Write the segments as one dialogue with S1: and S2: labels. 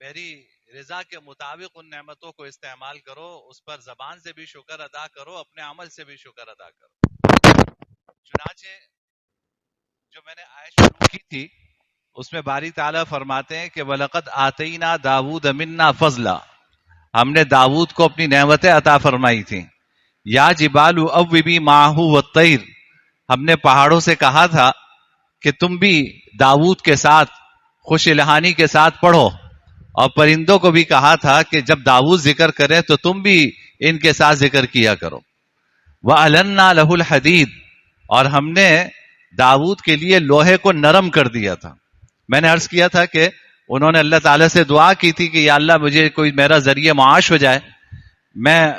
S1: میری رضا کے مطابق ان نعمتوں کو استعمال کرو، اس پر زبان سے بھی شکر ادا کرو، اپنے عمل سے بھی شکر ادا کرو۔ چنانچہ جو میں نے آیت شروع کی تھی اس میں باری تعالیٰ فرماتے ہیں کہ وَلَقَدْ آتَيْنَا دَاوُودَ مِنَّا فَضْلًا، ہم نے داؤد کو اپنی نعمتیں عطا فرمائی تھیں۔ یا جبال اوبی ماہ والطیر، ہم نے پہاڑوں سے کہا تھا کہ تم بھی داؤد کے ساتھ خوش الہانی کے ساتھ پڑھو، اور پرندوں کو بھی کہا تھا کہ جب داؤد ذکر کرے تو تم بھی ان کے ساتھ ذکر کیا کرو۔ وَأَلَنَّا لَهُ الْحَدِيدَ، اور ہم نے داؤد کے لیے لوہے کو نرم کر دیا تھا۔ میں نے عرض کیا تھا کہ انہوں نے اللہ تعالیٰ سے دعا کی تھی کہ یا اللہ مجھے کوئی میرا ذریعہ معاش ہو جائے، میں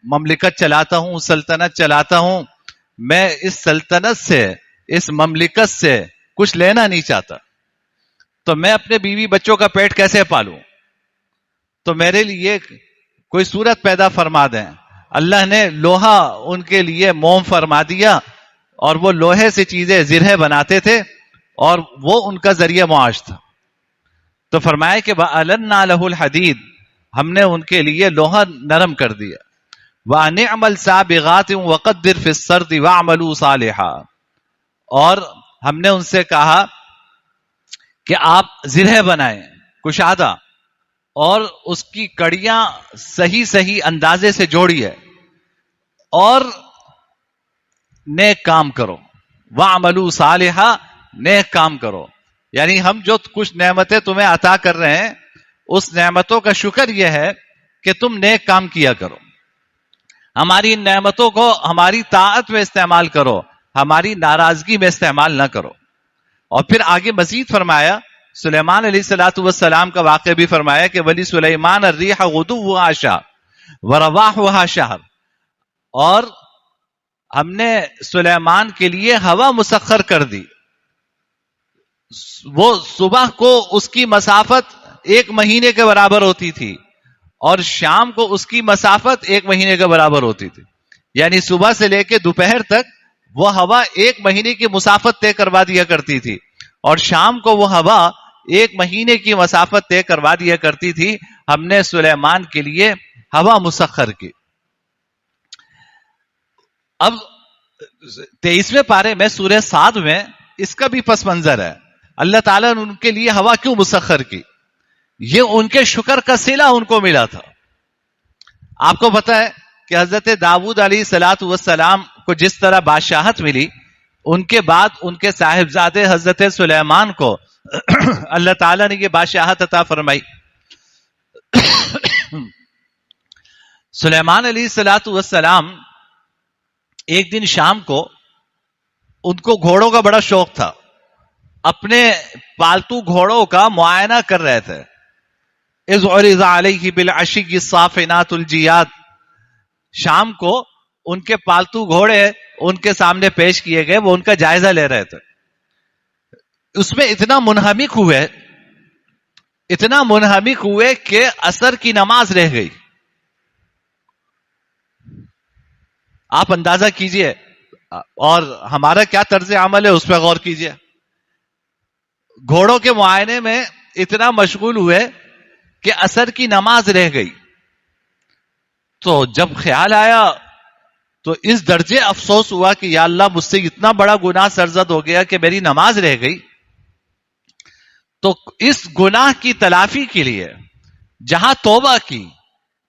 S1: مملکت چلاتا ہوں، سلطنت چلاتا ہوں، میں اس سلطنت سے، اس مملکت سے کچھ لینا نہیں چاہتا، تو میں اپنے بیوی بچوں کا پیٹ کیسے پالوں؟ تو میرے لیے کوئی صورت پیدا فرما دیں۔ اللہ نے لوہا ان کے لیے موم فرما دیا، اور وہ لوہے سے چیزیں زرہ بناتے تھے اور وہ ان کا ذریعہ معاش تھا۔ تو فرمایا کہ وَأَلَنَّا لَهُ الْحَدِيدَ، ہم نے ان کے لیے لوہا نرم کر دیا۔ وَأَنِعْمَلْ سَابِغَاتٍ وَقَدِّرْ فِي السَّرْدِ وَاعْمَلُوا صَالِحًا، اور ہم نے ان سے کہا کہ آپ زرہ بنائیں کشادہ، اور اس کی کڑیاں صحیح صحیح اندازے سے جوڑیے، اور نیک کام کرو۔ وَاعْمَلُوا صَالِحًا، نیک کام کرو۔ یعنی ہم جو کچھ نعمتیں تمہیں عطا کر رہے ہیں اس نعمتوں کا شکر یہ ہے کہ تم نیک کام کیا کرو، ہماری ان نعمتوں کو ہماری طاعت میں استعمال کرو، ہماری ناراضگی میں استعمال نہ کرو۔ اور پھر آگے مزید فرمایا، سلیمان علیہ السلام کا واقعہ بھی فرمایا کہ ولی سلیمان الریح غدوها شہر ورواحها شہر، اور ہم نے سلیمان کے لیے ہوا مسخر کر دی، وہ صبح کو اس کی مسافت 1 مہینے کے برابر ہوتی تھی اور شام کو اس کی مسافت 1 مہینے کے برابر ہوتی تھی، یعنی صبح سے لے کے دوپہر تک وہ ہوا 1 مہینے کی مسافت طے کروا دیا کرتی تھی، اور شام کو وہ ہوا 1 مہینے کی مسافت طے کروا دیا کرتی تھی۔ ہم نے سلیمان کے لیے ہوا مسخر کی۔ اب 23ویں پارے میں سورہ صاد میں اس کا بھی پس منظر ہے، اللہ تعالیٰ نے ان کے لیے ہوا کیوں مسخر کی؟ یہ ان کے شکر کا صلہ ان کو ملا تھا۔ آپ کو پتا ہے کہ حضرت داؤد علیہ السلام کو جس طرح بادشاہت ملی، ان کے بعد ان کے صاحبزادے حضرت سلیمان کو اللہ تعالیٰ نے یہ بادشاہت عطا فرمائی۔ سلیمان علیہ السلام ایک دن شام کو، ان کو گھوڑوں کا بڑا شوق تھا، اپنے پالتو گھوڑوں کا معائنہ کر رہے تھے۔ اذ عرض علیہ بالعشی الصافنات الجیاد، شام کو ان کے پالتو گھوڑے ان کے سامنے پیش کیے گئے، وہ ان کا جائزہ لے رہے تھے۔ اس میں اتنا منہمک ہوئے کہ عصر کی نماز رہ گئی۔ آپ اندازہ کیجئے، اور ہمارا کیا طرز عمل ہے اس پہ غور کیجئے۔ گھوڑوں کے معائنے میں اتنا مشغول ہوئے کہ عصر کی نماز رہ گئی، تو جب خیال آیا تو اس درجے افسوس ہوا کہ یا اللہ مجھ سے اتنا بڑا گناہ سرزد ہو گیا کہ میری نماز رہ گئی۔ تو اس گناہ کی تلافی کے لیے جہاں توبہ کی،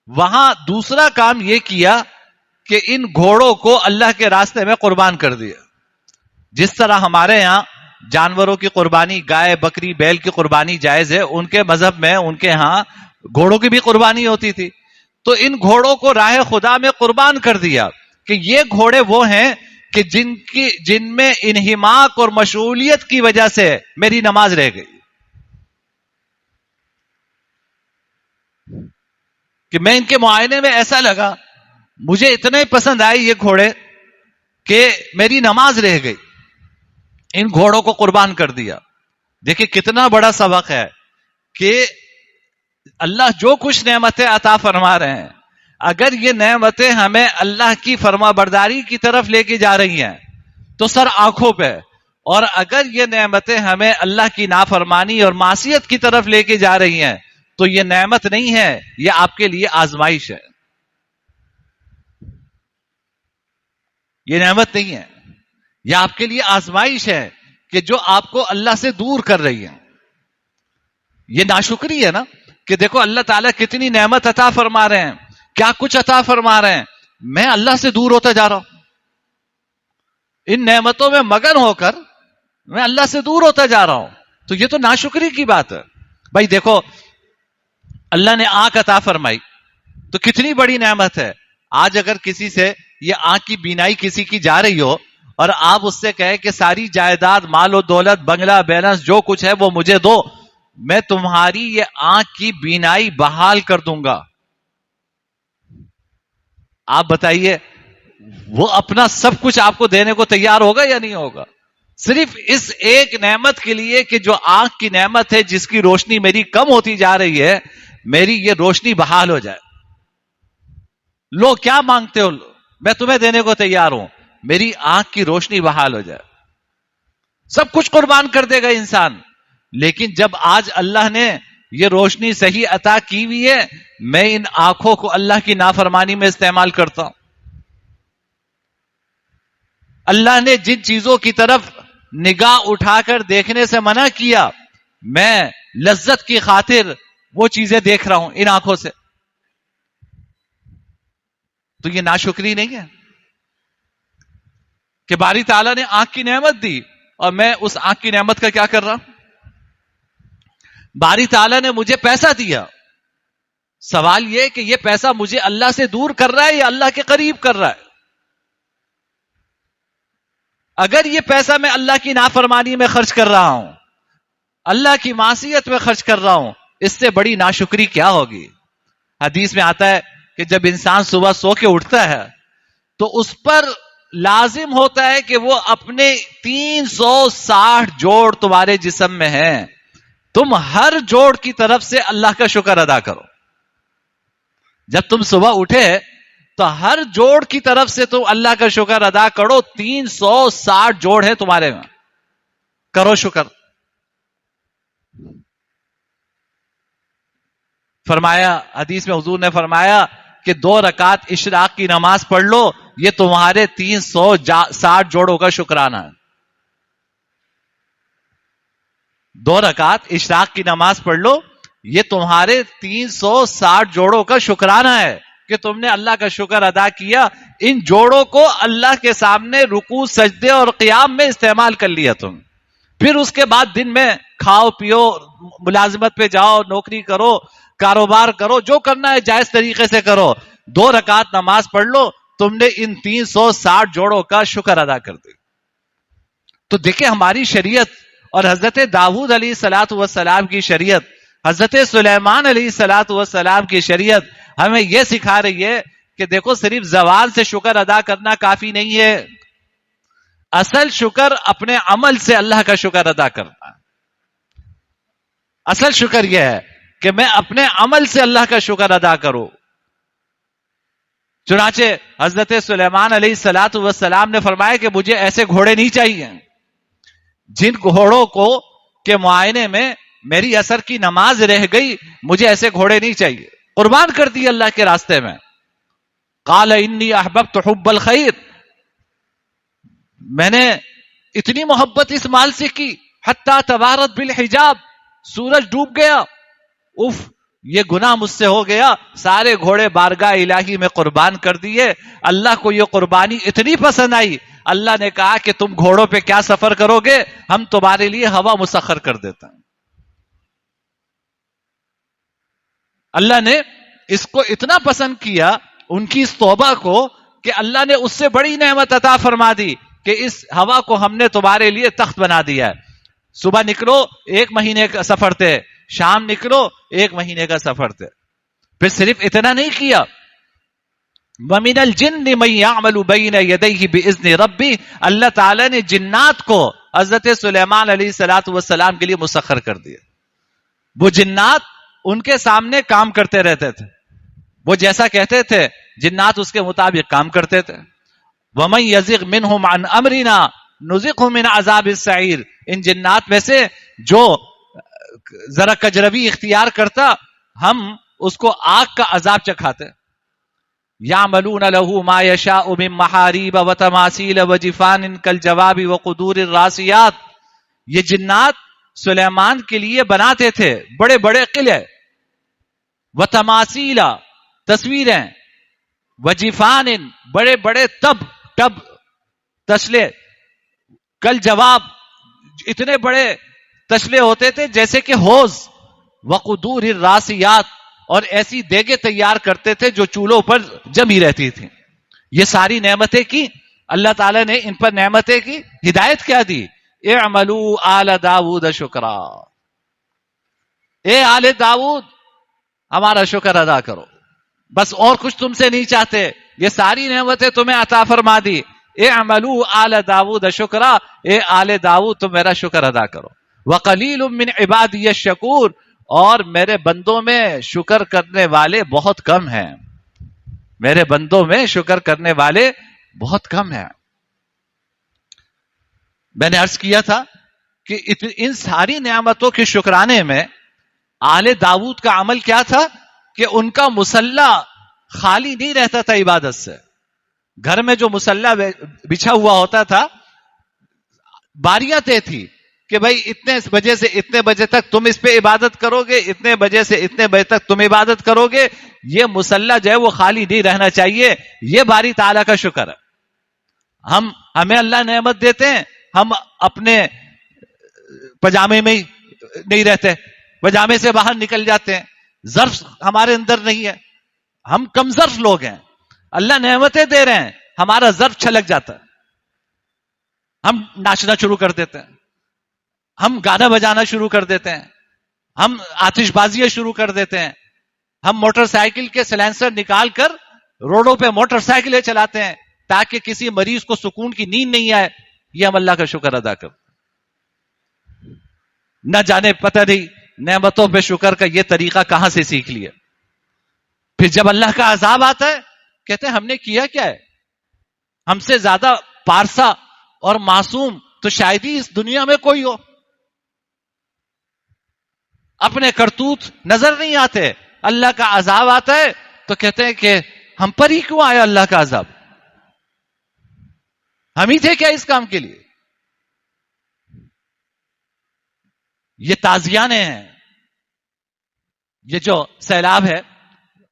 S1: وہاں دوسرا کام یہ کیا کہ ان گھوڑوں کو اللہ کے راستے میں قربان کر دیا۔ جس طرح ہمارے یہاں جانوروں کی قربانی، گائے بکری بیل کی قربانی جائز ہے، ان کے مذہب میں ان کے ہاں گھوڑوں کی بھی قربانی ہوتی تھی۔ تو ان گھوڑوں کو راہ خدا میں قربان کر دیا کہ یہ گھوڑے وہ ہیں کہ جن میں انہماک اور مشغولیت کی وجہ سے میری نماز رہ گئی، کہ میں ان کے معائنے میں ایسا لگا، مجھے اتنے پسند آئے یہ گھوڑے کہ میری نماز رہ گئی، ان گھوڑوں کو قربان کر دیا۔ دیکھیں کتنا بڑا سبق ہے کہ اللہ جو کچھ نعمتیں عطا فرما رہے ہیں، اگر یہ نعمتیں ہمیں اللہ کی فرما برداری کی طرف لے کے جا رہی ہیں تو سر آنکھوں پہ، اور اگر یہ نعمتیں ہمیں اللہ کی نافرمانی اور معصیت کی طرف لے کے جا رہی ہیں تو یہ نعمت نہیں ہے، یہ آپ کے لیے آزمائش ہے. یہ نعمت نہیں ہے، یہ آپ کے لیے آزمائش ہے کہ جو آپ کو اللہ سے دور کر رہی ہے. یہ ناشکری ہے نا کہ دیکھو اللہ تعالیٰ کتنی نعمت عطا فرما رہے ہیں، کیا کچھ عطا فرما رہے ہیں، میں اللہ سے دور ہوتا جا رہا ہوں. ان نعمتوں میں مگن ہو کر میں اللہ سے دور ہوتا جا رہا ہوں. تو یہ تو ناشکری کی بات ہے. بھائی دیکھو اللہ نے آنکھ عطا فرمائی تو کتنی بڑی نعمت ہے. آج اگر کسی سے یہ آنکھ کی بینائی کسی کی جا رہی ہو اور آپ اس سے کہیں کہ ساری جائیداد، مال و دولت، بنگلہ، بیلنس جو کچھ ہے وہ مجھے دو، میں تمہاری یہ آنکھ کی بینائی بحال کر دوں گا، آپ بتائیے وہ اپنا سب کچھ آپ کو دینے کو تیار ہوگا یا نہیں ہوگا؟ صرف اس ایک نعمت کے لیے کہ جو آنکھ کی نعمت ہے، جس کی روشنی میری کم ہوتی جا رہی ہے، میری یہ روشنی بحال ہو جائے. لو کیا مانگتے ہو، میں تمہیں دینے کو تیار ہوں، میری آنکھ کی روشنی بحال ہو جائے. سب کچھ قربان کر دے گا انسان. لیکن جب آج اللہ نے یہ روشنی صحیح عطا کی ہوئی ہے، میں ان آنکھوں کو اللہ کی نافرمانی میں استعمال کرتا ہوں. اللہ نے جن چیزوں کی طرف نگاہ اٹھا کر دیکھنے سے منع کیا، میں لذت کی خاطر وہ چیزیں دیکھ رہا ہوں ان آنکھوں سے. تو یہ ناشکری نہیں ہے کہ باری تعالیٰ نے آنکھ کی نعمت دی اور میں اس آنکھ کی نعمت کا کیا کر رہا ہوں؟ باری تعالیٰ نے مجھے پیسہ دیا، سوال یہ کہ یہ پیسہ مجھے اللہ سے دور کر رہا ہے یا اللہ کے قریب کر رہا ہے؟ اگر یہ پیسہ میں اللہ کی نافرمانی میں خرچ کر رہا ہوں، اللہ کی معصیت میں خرچ کر رہا ہوں، اس سے بڑی ناشکری کیا ہوگی؟ حدیث میں آتا ہے کہ جب انسان صبح سو کے اٹھتا ہے تو اس پر لازم ہوتا ہے کہ وہ اپنے 360 جوڑ تمہارے جسم میں ہیں، تم ہر جوڑ کی طرف سے اللہ کا شکر ادا کرو. جب تم صبح اٹھے تو ہر جوڑ کی طرف سے تم اللہ کا شکر ادا کرو. 360 جوڑ ہے تمہارے میں، کرو شکر. فرمایا حدیث میں حضور نے فرمایا کہ 2 رکعت اشراق کی نماز پڑھ لو، یہ تمہارے 360 جوڑوں کا شکرانہ ہے. 2 رکعت اشراق کی نماز پڑھ لو، یہ تمہارے 360 جوڑوں کا شکرانہ ہے کہ تم نے اللہ کا شکر ادا کیا. ان جوڑوں کو اللہ کے سامنے رکوع، سجدے اور قیام میں استعمال کر لیا تم. پھر اس کے بعد دن میں کھاؤ پیو، ملازمت پہ جاؤ، نوکری کرو، کاروبار کرو، جو کرنا ہے جائز طریقے سے کرو. 2 رکعت نماز پڑھ لو، تم نے ان 360 جوڑوں کا شکر ادا کر دیا. تو دیکھیں ہماری شریعت اور حضرت داؤد علیہ الصلوۃ والسلام کی شریعت، حضرت سلیمان علیہ الصلوۃ والسلام کی شریعت ہمیں یہ سکھا رہی ہے کہ دیکھو صرف زبان سے شکر ادا کرنا کافی نہیں ہے، اصل شکر اپنے عمل سے اللہ کا شکر ادا کرنا. اصل شکر یہ ہے کہ میں اپنے عمل سے اللہ کا شکر ادا کروں. چنانچہ حضرت سلیمان علیہ الصلوۃ والسلام نے فرمایا کہ مجھے ایسے گھوڑے نہیں چاہیے جن گھوڑوں کو کے معائنے میں میری اثر کی نماز رہ گئی، مجھے ایسے گھوڑے نہیں چاہیے. قربان کر دی اللہ کے راستے میں. قال انی احببت حب الخیر، میں نے اتنی محبت اس مال سے کی حتی توارت بالحجاب، سورج ڈوب گیا، اف یہ گناہ مجھ سے ہو گیا، سارے گھوڑے بارگاہ الہی میں قربان کر دیے. اللہ کو یہ قربانی اتنی پسند آئی، اللہ نے کہا کہ تم گھوڑوں پہ کیا سفر کرو گے، ہم تمہارے لیے ہوا مسخر کر دیتے ہیں. اللہ نے اس کو اتنا پسند کیا، ان کی اس توبہ کو، کہ اللہ نے اس سے بڑی نعمت عطا فرما دی کہ اس ہوا کو ہم نے تمہارے لیے تخت بنا دیا ہے. صبح نکلو 1 مہینے کا سفر تھے، شام نکلو 1 مہینے کا سفر تھے. پھر صرف اتنا نہیں کیا، وَمِنَ الْجِنِّ مَن يَعْمَلُ بَيْنَ يَدَيْهِ بِإِذْنِ رَبِّهِ، اللہ تعالیٰ نے جنات کو حضرت سلیمان علیہ الصلوۃ والسلام کے لیے مسخر کر دیا. وہ جنات ان کے سامنے کام کرتے رہتے تھے، وہ جیسا کہتے تھے جنات اس کے مطابق کام کرتے تھے. وَمَن يَزِغْ مِنْهُمْ عَنْ أَمْرِنَا نُذِقْهُ مِنْ عَذَابِ السَّعِيرِ، ان جنات میں سے جو ذرا کجروی اختیار کرتا ہم اس کو آگ کا عذاب چکھاتے. یعملون له ما یشاء من محاریب وتماثیل وجفان کالجواب وقدور الراسیات. یہ جنات سلیمان کے لیے بناتے تھے بڑے بڑے قلعے، وتماثیل تصویریں، وجفان بڑے بڑے ٹب تسلے، کل جواب اتنے بڑے تسلے ہوتے تھے جیسے کہ حوض، وقدور الراسیات اور ایسی دیگیں تیار کرتے تھے جو چولہوں پر جمی رہتی تھی. یہ ساری نعمتیں کی اللہ تعالیٰ نے، ان پر نعمتیں کی، ہدایت کیا دی؟ اعملوا آل داود شکرا، اے آل داود ہمارا شکر ادا کرو. بس اور کچھ تم سے نہیں چاہتے، یہ ساری نعمتیں تمہیں عطا فرما دی. اعملوا آل داود شکرا، اے آل داود تم میرا شکر ادا کرو. وقلیل من عبادی الشکور، اور میرے بندوں میں شکر کرنے والے بہت کم ہیں. میرے بندوں میں شکر کرنے والے بہت کم ہیں. میں نے عرض کیا تھا کہ ان ساری نعمتوں کے شکرانے میں آل داود کا عمل کیا تھا کہ ان کا مصلی خالی نہیں رہتا تھا عبادت سے. گھر میں جو مصلی بچھا ہوا ہوتا تھا، باریاں طے تھی کہ بھائی اتنے بجے سے اتنے بجے تک تم اس پہ عبادت کرو گے، اتنے بجے سے اتنے بجے تک تم عبادت کرو گے. یہ مصلی جو ہے وہ خالی نہیں رہنا چاہیے. یہ باری تعالیٰ کا شکر ہے. ہمیں اللہ نعمت دیتے ہیں، ہم اپنے پجامے میں ہی نہیں رہتے، پجامے سے باہر نکل جاتے ہیں. ظرف ہمارے اندر نہیں ہے، ہم کم ظرف لوگ ہیں. اللہ نعمتیں دے رہے ہیں، ہمارا ظرف چھلک جاتا ہے. ہم ناچنا شروع کر دیتے ہیں، ہم گانا بجانا شروع کر دیتے ہیں، ہم آتش بازیاں شروع کر دیتے ہیں، ہم موٹر سائیکل کے سلینسر نکال کر روڈوں پہ موٹر سائیکلیں چلاتے ہیں تاکہ کسی مریض کو سکون کی نیند نہیں آئے. یہ ہم اللہ کا شکر ادا کر. نہ جانے پتہ نہیں نعمتوں پہ شکر کا یہ طریقہ کہاں سے سیکھ لیا. پھر جب اللہ کا عذاب آتا ہے کہتے ہیں ہم نے کیا کیا ہے؟ ہم سے زیادہ پارسا اور معصوم تو شاید ہی اس دنیا میں کوئی ہو. اپنے کرتوت نظر نہیں آتے، اللہ کا عذاب آتا ہے تو کہتے ہیں کہ ہم پر ہی کیوں آیا اللہ کا عذاب؟ ہم ہی تھے کیا اس کام کے لیے؟ یہ تازیانے ہیں. یہ جو سیلاب ہے،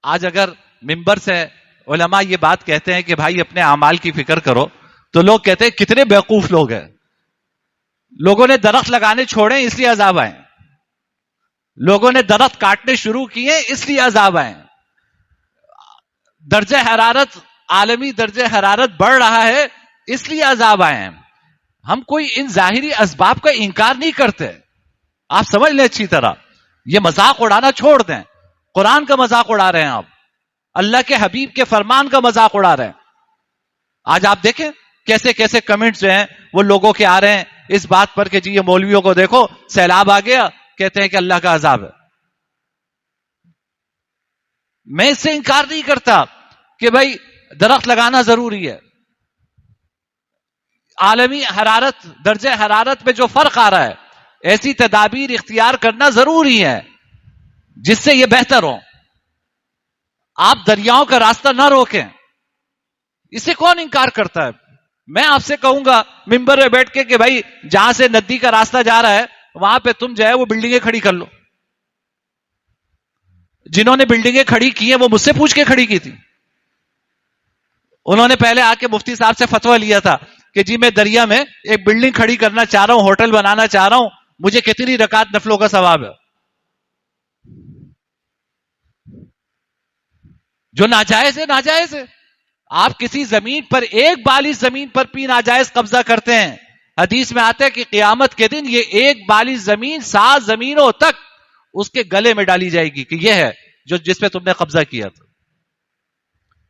S1: آج اگر ممبر سے علماء یہ بات کہتے ہیں کہ بھائی اپنے اعمال کی فکر کرو، تو لوگ کہتے ہیں کتنے بیوقوف لوگ ہیں. لوگوں نے درخت لگانے چھوڑے اس لیے عذاب آئے، لوگوں نے درخت کاٹنے شروع کیے اس لیے عذاب آئے. درجہ حرارت، عالمی درجہ حرارت بڑھ رہا ہے اس لیے عذاب آئے ہیں. ہم کوئی ان ظاہری اسباب کا انکار نہیں کرتے. آپ سمجھ لیں اچھی طرح، یہ مذاق اڑانا چھوڑ دیں. قرآن کا مذاق اڑا رہے ہیں آپ، اللہ کے حبیب کے فرمان کا مذاق اڑا رہے ہیں. آج آپ دیکھیں کیسے کیسے کمنٹس جو ہیں وہ لوگوں کے آ رہے ہیں اس بات پر کہ جی یہ مولویوں کو دیکھو سیلاب آ گیا، کہتے ہیں کہ اللہ کا عذاب ہے. میں اس سے انکار نہیں کرتا کہ بھائی درخت لگانا ضروری ہے. عالمی حرارت، درجہ حرارت میں جو فرق آ رہا ہے، ایسی تدابیر اختیار کرنا ضروری ہے جس سے یہ بہتر ہو. آپ دریاؤں کا راستہ نہ روکیں، اسے کون انکار کرتا ہے؟ میں آپ سے کہوں گا ممبر میں بیٹھ کے کہ بھائی جہاں سے ندی کا راستہ جا رہا ہے وہاں پہ تم جو ہے وہ بلڈنگیں کھڑی کر لو. جنہوں نے بلڈنگیں کھڑی کی ہیں وہ مجھ سے پوچھ کے کھڑی کی تھی. انہوں نے پہلے آ کے مفتی صاحب سے فتویٰ لیا تھا کہ جی میں دریا میں ایک بلڈنگ کھڑی کرنا چاہ رہا ہوں، ہوٹل بنانا چاہ رہا ہوں، مجھے کتنی رکعت نفلوں کا ثواب ہے؟ جو ناجائز ہے ناجائز ہے. آپ کسی زمین پر، ایک بالی زمین پر بھی ناجائز قبضہ کرتے ہیں، حدیث میں آتا ہے کہ قیامت کے دن یہ ایک بالی زمین 7 زمینوں تک اس کے گلے میں ڈالی جائے گی کہ یہ ہے جس پہ تم نے قبضہ کیا تھا.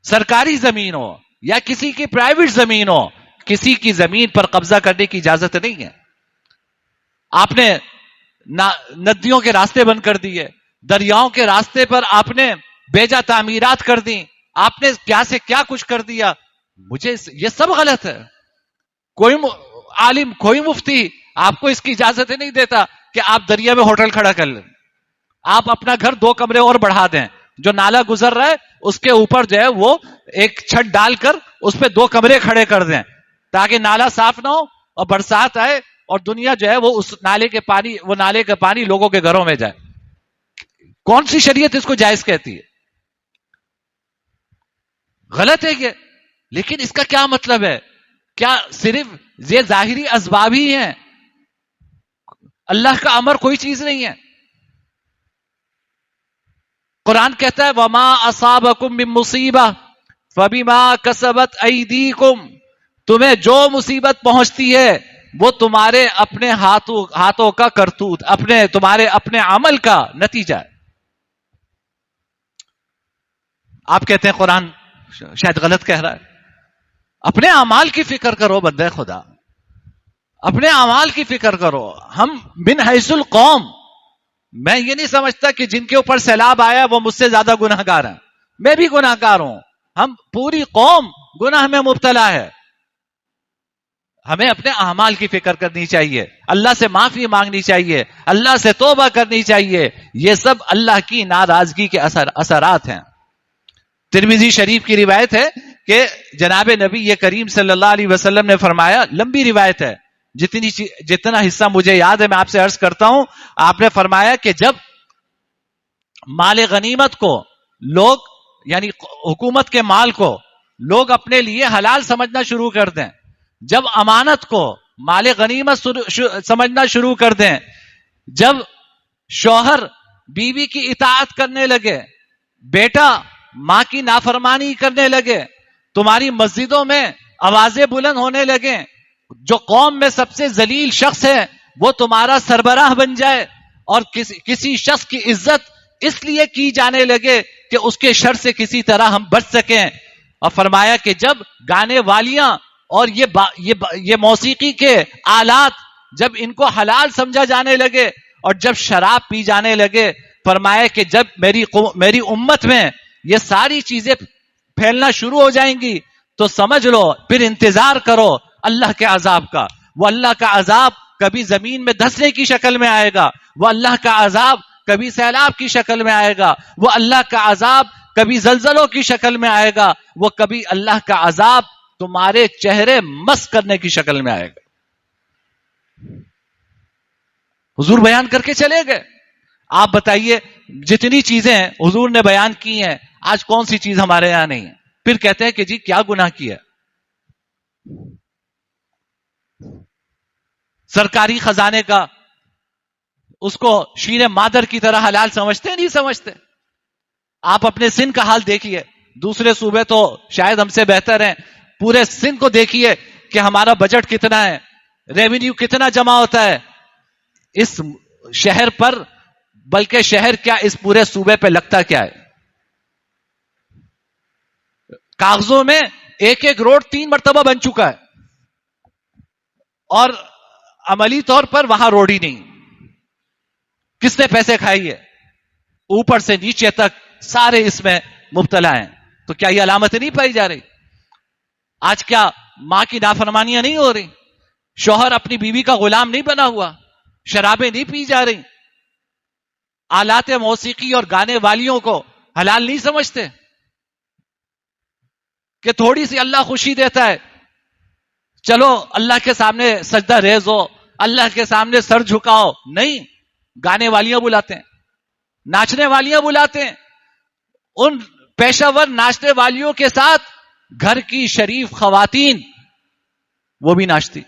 S1: سرکاری زمین ہو یا کسی کی پرائیویٹ زمین ہو، کسی کی زمین پر قبضہ کرنے کی اجازت نہیں ہے. آپ نے ندیوں کے راستے بند کر دیے، دریاؤں کے راستے پر آپ نے بیجا تعمیرات کر دی، آپ نے کیا سے کیا کچھ کر دیا. مجھے یہ سب غلط ہے. کوئی عالم، کوئی مفتی آپ کو اس کی اجازت نہیں دیتا کہ آپ دریا میں ہوٹل کھڑا کر لیں.
S2: آپ اپنا گھر 2 کمرے اور بڑھا دیں, جو نالا گزر رہا ہے اس کے اوپر جو ہے وہ ایک چھت ڈال کر اس پہ 2 کمرے کھڑے کر دیں تاکہ نالا صاف نہ ہو اور برسات آئے اور دنیا جو ہے وہ اس نالے کے پانی لوگوں کے گھروں میں جائے. کون سی شریعت اس کو جائز کہتی ہے؟ غلط ہے یہ. لیکن اس کا کیا مطلب ہے؟ کیا صرف یہ ظاہری اسباب ہی ہیں؟ اللہ کا امر کوئی چیز نہیں ہے. قرآن کہتا ہے وما اصابکم من مصیبہ فبما کسبت ایدیکم, تمہیں جو مصیبت پہنچتی ہے وہ تمہارے اپنے ہاتھوں کا کرتوت, تمہارے اپنے عمل کا نتیجہ ہے. آپ کہتے ہیں قرآن شاید غلط کہہ رہا ہے. اپنے اعمال کی فکر کرو بندے خدا, اپنے اعمال کی فکر کرو. ہم من حیث القوم, میں یہ نہیں سمجھتا کہ جن کے اوپر سیلاب آیا وہ مجھ سے زیادہ گناہ گار ہیں, میں بھی گناہ گار ہوں. ہم پوری قوم گناہ میں مبتلا ہے. ہمیں اپنے اعمال کی فکر کرنی چاہیے, اللہ سے معافی مانگنی چاہیے, اللہ سے توبہ کرنی چاہیے. یہ سب اللہ کی ناراضگی کے اثرات ہیں. ترمذی شریف کی روایت ہے کہ جناب نبی یہ کریم صلی اللہ علیہ وسلم نے فرمایا, لمبی روایت ہے, جتنا حصہ مجھے یاد ہے میں آپ سے عرض کرتا ہوں. آپ نے فرمایا کہ جب مال غنیمت کو لوگ, یعنی حکومت کے مال کو لوگ اپنے لیے حلال سمجھنا شروع کر دیں, جب امانت کو مال غنیمت سمجھنا شروع کر دیں, جب شوہر بیوی کی اطاعت کرنے لگے, بیٹا ماں کی نافرمانی کرنے لگے, تمہاری مسجدوں میں آوازیں بلند ہونے لگیں, جو قوم میں سب سے ذلیل شخص ہے وہ تمہارا سربراہ بن جائے, اور کسی شخص کی عزت اس لیے کی جانے لگے کہ اس کے شر سے کسی طرح ہم بچ سکیں. اور فرمایا کہ جب گانے والیاں اور یہ موسیقی کے آلات جب ان کو حلال سمجھا جانے لگے اور جب شراب پی جانے لگے, فرمایا کہ جب میری امت میں یہ ساری چیزیں پھیلنا شروع ہو جائیں گی تو سمجھ لو پھر انتظار کرو اللہ کے عذاب کا. وہ اللہ کا عذاب کبھی زمین میں دھسنے کی شکل میں آئے گا, وہ اللہ کا عذاب کبھی سیلاب کی شکل میں آئے گا, وہ اللہ کا عذاب کبھی زلزلوں کی شکل میں آئے گا, وہ کبھی اللہ کا عذاب تمہارے چہرے مس کرنے کی شکل میں آئے گا. حضور بیان کر کے چلے گئے. آپ بتائیے جتنی چیزیں حضور نے بیان کی ہیں آج کون سی چیز ہمارے یہاں نہیں ہے؟ پھر کہتے ہیں کہ جی کیا گناہ کیا. سرکاری خزانے کا اس کو شیر مادر کی طرح حلال سمجھتے نہیں سمجھتے. آپ اپنے سندھ کا حال دیکھیے, دوسرے صوبے تو شاید ہم سے بہتر ہیں, پورے سندھ کو دیکھیے کہ ہمارا بجٹ کتنا ہے, ریونیو کتنا جمع ہوتا ہے اس شہر پر, بلکہ شہر کیا اس پورے صوبے پہ لگتا کیا ہے. کاغذوں میں ایک روڈ 3 مرتبہ بن چکا ہے اور عملی طور پر وہاں روڈ ہی نہیں. کس نے پیسے کھائی ہے؟ اوپر سے نیچے تک سارے اس میں مبتلا ہیں. تو کیا یہ علامتیں نہیں پائی جا رہی؟ آج کیا ماں کی نافرمانیاں نہیں ہو رہی؟ شوہر اپنی بیوی کا غلام نہیں بنا ہوا؟ شرابیں نہیں پی جا رہی؟ آلات موسیقی اور گانے والیوں کو حلال نہیں سمجھتے کہ تھوڑی سی اللہ خوشی دیتا ہے, چلو اللہ کے سامنے سجدہ ریز ہو, اللہ کے سامنے سر جھکاؤ؟ نہیں, گانے والیاں بلاتے ہیں, ناچنے والیاں بلاتے ہیں. ان پیشہ ور ناچنے والیوں کے ساتھ گھر کی شریف خواتین وہ بھی ناچتی.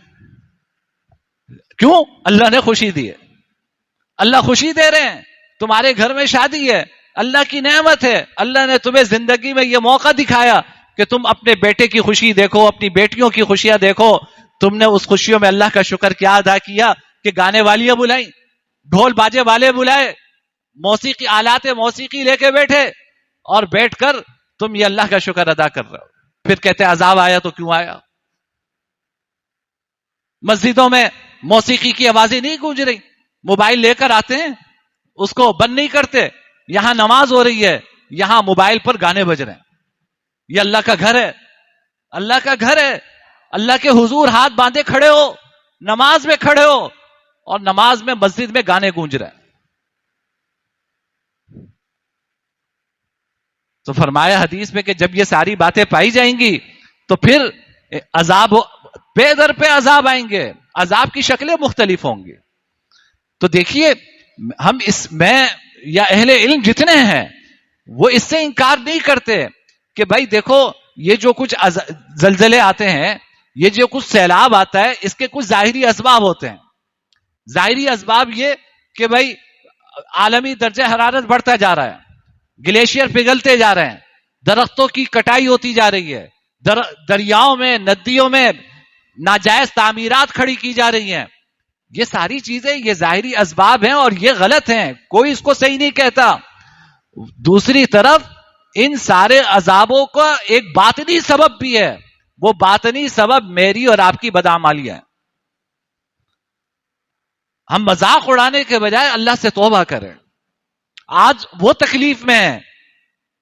S2: کیوں؟ اللہ نے خوشی دی ہے, اللہ خوشی دے رہے ہیں. تمہارے گھر میں شادی ہے, اللہ کی نعمت ہے, اللہ نے تمہیں زندگی میں یہ موقع دکھایا کہ تم اپنے بیٹے کی خوشی دیکھو, اپنی بیٹیوں کی خوشیاں دیکھو. تم نے اس خوشیوں میں اللہ کا شکر کیا ادا کیا کہ گانے والیاں بلائیں, ڈھول باجے والے بلائے, موسیقی آلات موسیقی لے کے بیٹھے, اور بیٹھ کر تم یہ اللہ کا شکر ادا کر رہے ہو. پھر کہتے عذاب آیا تو کیوں آیا؟ مسجدوں میں موسیقی کی آوازیں نہیں گونج رہی, موبائل لے کر آتے ہیں, اس کو بند نہیں کرتے. یہاں نماز ہو رہی ہے, یہاں موبائل پر گانے بج رہے ہیں. یہ اللہ کا گھر ہے, اللہ کا گھر ہے. اللہ کے حضور ہاتھ باندھے کھڑے ہو, نماز میں کھڑے ہو, اور نماز میں مسجد میں گانے گونج رہے ہیں. تو فرمایا حدیث میں کہ جب یہ ساری باتیں پائی جائیں گی تو پھر عذاب پہ در پہ عذاب آئیں گے، عذاب کی شکلیں مختلف ہوں گی. تو دیکھیے ہم میں یا اہل علم جتنے ہیں وہ اس سے انکار نہیں کرتے کہ بھائی دیکھو یہ جو کچھ زلزلے آتے ہیں، یہ جو کچھ سیلاب آتا ہے، اس کے کچھ ظاہری اسباب ہوتے ہیں. ظاہری اسباب یہ کہ بھائی عالمی درجہ حرارت بڑھتا جا رہا ہے، گلیشیئر پگھلتے جا رہے ہیں، درختوں کی کٹائی ہوتی جا رہی ہے، دریاؤں میں ندیوں میں ناجائز تعمیرات کھڑی کی جا رہی ہیں. یہ ساری چیزیں یہ ظاہری اسباب ہیں اور یہ غلط ہیں، کوئی اس کو صحیح نہیں کہتا. دوسری طرف ان سارے عذابوں کا ایک باطنی سبب بھی ہے، وہ باطنی سبب میری اور آپ کی بدعمالی ہے. ہم مذاق اڑانے کے بجائے اللہ سے توبہ کریں. آج وہ تکلیف میں ہے،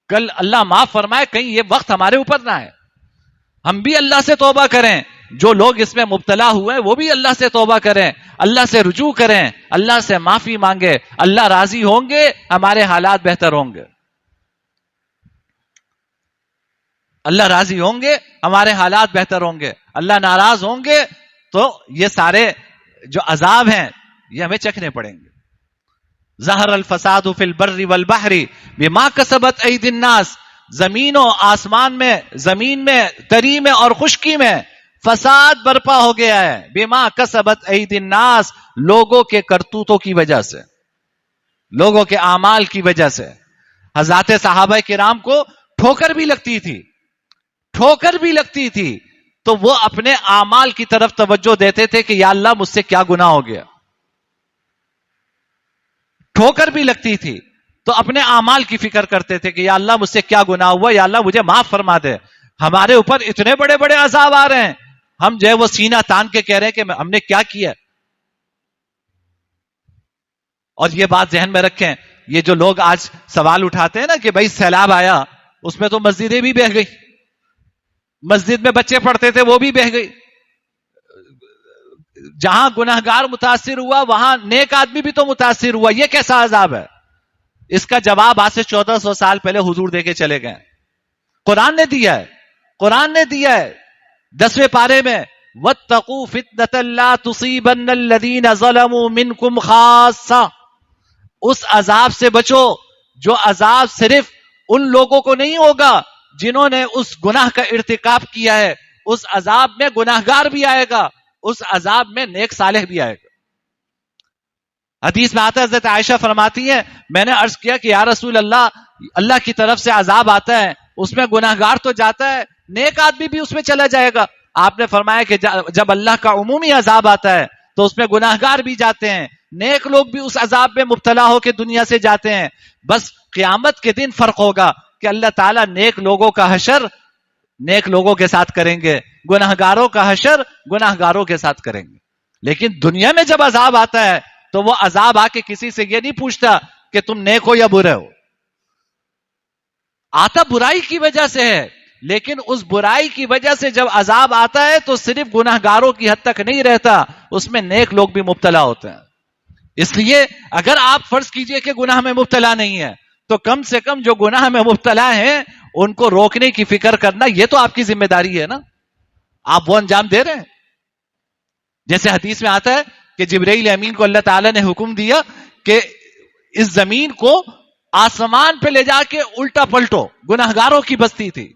S2: کل اللہ معاف فرمائے کہیں یہ وقت ہمارے اوپر نہ ہے. ہم بھی اللہ سے توبہ کریں، جو لوگ اس میں مبتلا ہوئے وہ بھی اللہ سے توبہ کریں، اللہ سے رجوع کریں، اللہ سے معافی مانگے. اللہ راضی ہوں گے، ہمارے حالات بہتر ہوں گے. اللہ راضی ہوں گے، ہمارے حالات بہتر ہوں گے. اللہ ناراض ہوں گے تو یہ سارے جو عذاب ہیں یہ ہمیں چکھنے پڑیں گے. ظہر الفساد فی البر والبحر بما کسبت ایدی الناس. زمین و آسمان میں، زمین میں، تری میں اور خشکی میں فساد برپا ہو گیا ہے. بما کسبت ایدی الناس، لوگوں کے کرتوتوں کی وجہ سے، لوگوں کے اعمال کی وجہ سے. حضرات صحابہ کرام کو ٹھوکر بھی لگتی تھی، ٹھوکر بھی لگتی تھی تو وہ اپنے اعمال کی طرف توجہ دیتے تھے کہ یا اللہ مجھ سے کیا گناہ ہو گیا. ٹھوکر بھی لگتی تھی تو اپنے اعمال کی فکر کرتے تھے کہ یا اللہ مجھ سے کیا گناہ ہوا، یا اللہ مجھے معاف فرما دے. ہمارے اوپر اتنے بڑے بڑے عذاب آ رہے ہیں، ہم جو ہے وہ سینہ تان کے کہہ رہے ہیں کہ ہم نے کیا کیا. اور یہ بات ذہن میں رکھیں، یہ جو لوگ آج سوال اٹھاتے ہیں نا کہ بھائی سیلاب آیا، اس میں تو مسجدیں بھی بہہ گئی، مسجد میں بچے پڑھتے تھے وہ بھی بہہ گئی. جہاں گناہگار متاثر ہوا وہاں نیک آدمی بھی تو متاثر ہوا. یہ کیسا عذاب ہے؟ اس کا جواب آج سے 1400 سال پہلے حضور دے کے چلے گئے. قرآن نے دیا ہے، قرآن نے دیا ہے 10ویں پارے میں وَاتَّقُوا فِتْنَةً لَا تُصِيبَنَّ الَّذِينَ ظَلَمُوا مِنْكُمْ خَاصَّةً. اس عذاب سے بچو جو عذاب صرف ان لوگوں کو نہیں ہوگا جنہوں نے اس گناہ کا ارتکاب کیا ہے. اس عذاب میں گناہگار بھی آئے گا، اس عذاب میں نیک صالح بھی آئے گا. حدیث میں آتا ہے، حضرت عائشہ فرماتی ہے میں نے عرض کیا کہ یا رسول اللہ، اللہ کی طرف سے عذاب آتا ہے، اس میں گناہگار تو جاتا ہے، نیک آدمی بھی اس میں چلا جائے گا. آپ نے فرمایا کہ جب اللہ کا عمومی عذاب آتا ہے تو اس میں گناہگار بھی جاتے ہیں، نیک لوگ بھی اس عذاب میں مبتلا ہو کے دنیا سے جاتے ہیں. بس قیامت کے دن فرق ہوگا کہ اللہ تعالیٰ نیک لوگوں کا حشر نیک لوگوں کے ساتھ کریں گے، گناہگاروں کا حشر گناہگاروں کے ساتھ کریں گے. لیکن دنیا میں جب عذاب آتا ہے تو وہ عذاب آ کے کسی سے یہ نہیں پوچھتا کہ تم نیک ہو یا برے ہو. آتا برائی کی وجہ سے ہے، لیکن اس برائی کی وجہ سے جب عذاب آتا ہے تو صرف گناہگاروں کی حد تک نہیں رہتا، اس میں نیک لوگ بھی مبتلا ہوتے ہیں. اس لیے اگر آپ فرض کیجئے کہ گناہ میں مبتلا نہیں ہے تو کم سے کم جو گناہ میں مبتلا ہیں ان کو روکنے کی فکر کرنا یہ تو آپ کی ذمہ داری ہے نا. آپ وہ انجام دے رہے ہیں. جیسے حدیث میں آتا ہے کہ جبرائیل امین کو اللہ تعالیٰ نے حکم دیا کہ اس زمین کو آسمان پہ لے جا کے الٹا پلٹو. گناہگاروں کی بستی تھی.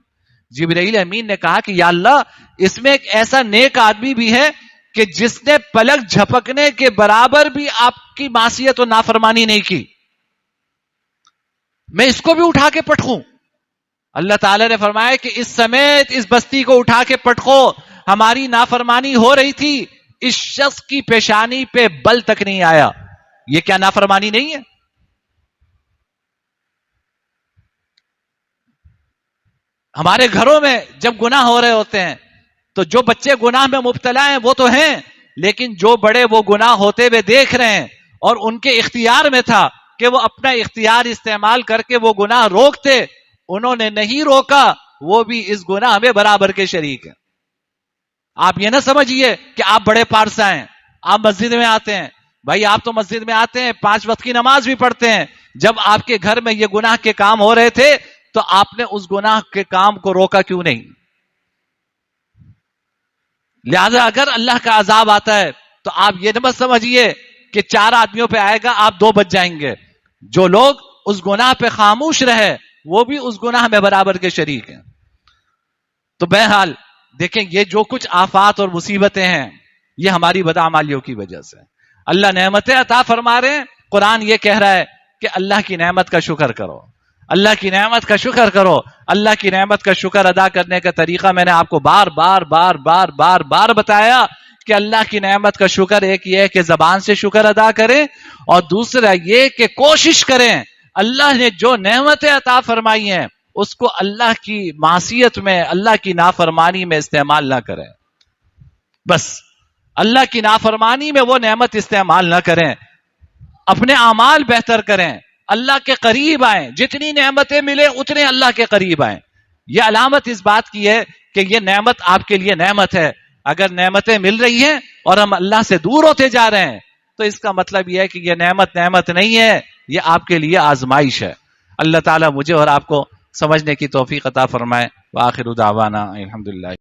S2: جبرائیل امین نے کہا کہ یا اللہ اس میں ایک ایسا نیک آدمی بھی ہے کہ جس نے پلک جھپکنے کے برابر بھی آپ کی معصیت و نافرمانی نہیں کی، میں اس کو بھی اٹھا کے پٹکوں. اللہ تعالیٰ نے فرمایا کہ اس سمیت اس بستی کو اٹھا کے پٹکو. ہماری نافرمانی ہو رہی تھی، اس شخص کی پیشانی پہ بل تک نہیں آیا. یہ کیا نافرمانی نہیں ہے؟ ہمارے گھروں میں جب گناہ ہو رہے ہوتے ہیں تو جو بچے گناہ میں مبتلا ہیں وہ تو ہیں، لیکن جو بڑے وہ گناہ ہوتے ہوئے دیکھ رہے ہیں اور ان کے اختیار میں تھا کہ وہ اپنا اختیار استعمال کر کے وہ گناہ روکتے، انہوں نے نہیں روکا، وہ بھی اس گناہ میں برابر کے شریک ہیں. آپ یہ نہ سمجھیے کہ آپ بڑے پارسا ہیں، آپ مسجد میں آتے ہیں. بھائی آپ تو مسجد میں آتے ہیں، 5 وقت کی نماز بھی پڑھتے ہیں. جب آپ کے گھر میں یہ گناہ کے کام ہو رہے تھے تو آپ نے اس گناہ کے کام کو روکا کیوں نہیں؟ لہذا اگر اللہ کا عذاب آتا ہے تو آپ یہ نہ مت سمجھیے کہ 4 آدمیوں پہ آئے گا آپ 2 بچ جائیں گے. جو لوگ اس گناہ پہ خاموش رہے وہ بھی اس گناہ میں برابر کے شریک ہیں. تو بہرحال دیکھیں یہ جو کچھ آفات اور مصیبتیں ہیں یہ ہماری بدعمالیوں کی وجہ سے. اللہ نعمتیں عطا فرما رہے ہیں، قرآن یہ کہہ رہا ہے کہ اللہ کی نعمت کا شکر کرو، اللہ کی نعمت کا شکر کرو. اللہ کی نعمت کا شکر ادا کرنے کا طریقہ میں نے آپ کو بار بار بتایا کہ اللہ کی نعمت کا شکر ایک یہ ہے کہ زبان سے شکر ادا کریں، اور دوسرا یہ کہ کوشش کریں اللہ نے جو نعمتیں عطا فرمائی ہیں اس کو اللہ کی معصیت میں، اللہ کی نافرمانی میں استعمال نہ کریں. بس اللہ کی نافرمانی میں وہ نعمت استعمال نہ کریں، اپنے اعمال بہتر کریں، اللہ کے قریب آئیں، جتنی نعمتیں ملے اتنے اللہ کے قریب آئیں. یہ علامت اس بات کی ہے کہ یہ نعمت آپ کے لیے نعمت ہے. اگر نعمتیں مل رہی ہیں اور ہم اللہ سے دور ہوتے جا رہے ہیں تو اس کا مطلب یہ ہے کہ یہ نعمت نہیں ہے، یہ آپ کے لیے آزمائش ہے. اللہ تعالیٰ مجھے اور آپ کو سمجھنے کی توفیق عطا فرمائے. وآخر دعوانا الحمدللہ.